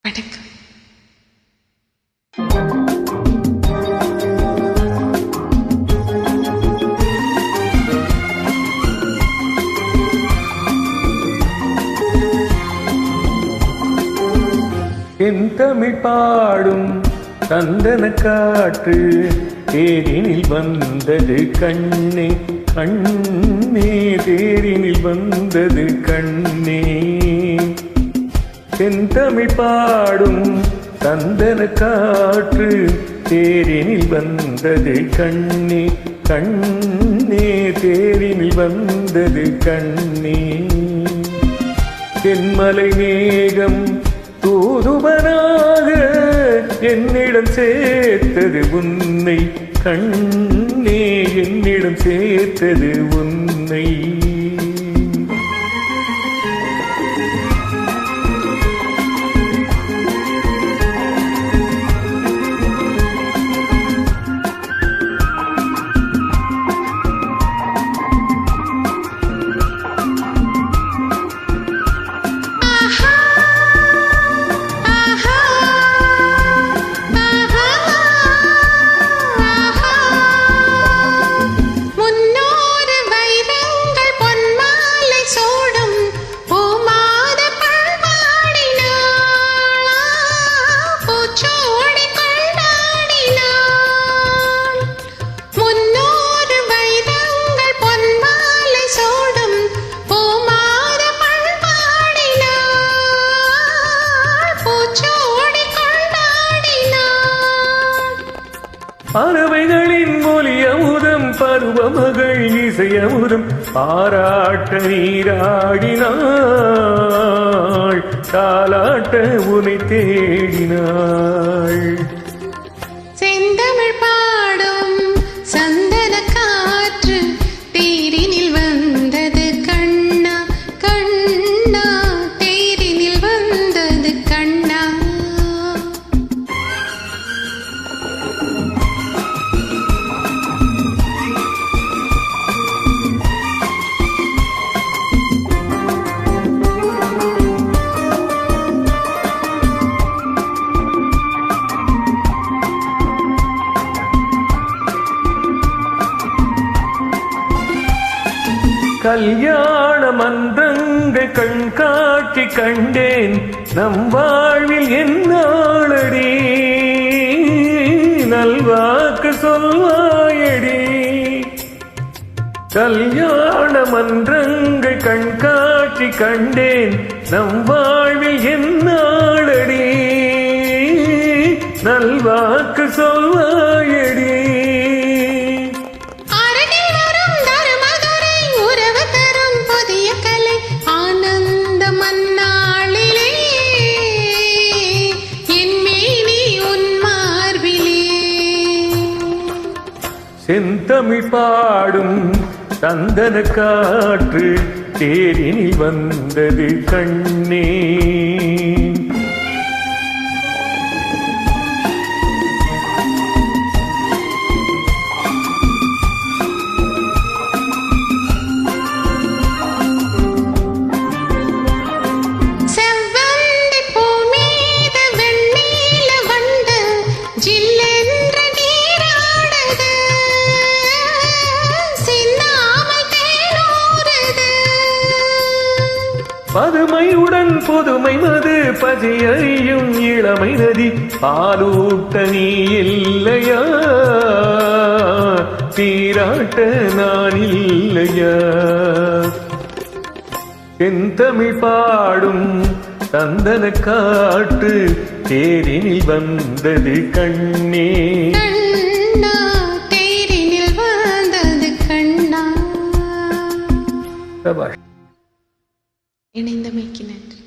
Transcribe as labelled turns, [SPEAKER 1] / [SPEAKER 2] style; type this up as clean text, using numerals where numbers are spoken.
[SPEAKER 1] வணக்கம்.
[SPEAKER 2] என் தமிழ் பாடும் சந்தன காற்று தேரினில் வந்தது கண்ணே கண்ணே, தேரினில் வந்தது கண்ணே. என் தமிழ் பாடும் சந்தன காற்று தேரினில் வந்தது கண்ணே கண்ணே, தேரினில் வந்தது கண்ணே. தென்மலை மேகம் தூதுவனாக என்னிடம் சேர்த்தது உன்னை கண்ணே, என்னிடம் சேர்த்தது உன்னை. பறவைகளின் மொழி அமுதம், பருவமகள் இசை அமுதம், பாராட்ட நீராடினாள், தாலாட்ட உனை தேடினாள்.
[SPEAKER 1] செந்தமிழ் பாடும் சந்தன காற்று தேரினில் வந்தது கண்ணா கண்ணா, தேரினில் வந்தது கண்ணா.
[SPEAKER 2] கல்யாண மன்றங்கள் கண் காட்சி கண்டேன், நம் வாழ்வில் என்னாளடி, நல்வாக்கு சொல்வாயடி. கல்யாண மன்றங்கள் கண் காட்சி கண்டேன், நம் வாழ்வில் என்னாளடி, நல்வாக்கு சொல்வாயடி. செந்தமிழ் பாடும் சந்தன காற்று தேரினில் வந்தது கண்ணே. பதுமையுடன் புதுமை மது பஜையறியும் இளமை நதி, பாலூட்ட நீ இல்லையா, சீராட்ட நான் இல்லையா. என் தமிழ் பாடும் சந்தன காற்று தேரினில் வந்தது கண்ணே
[SPEAKER 1] கண்ணா, தேரினில் வந்தது கண்ணா.
[SPEAKER 2] சபாஷ்.
[SPEAKER 1] இணைந்தமைக்கு நன்றி.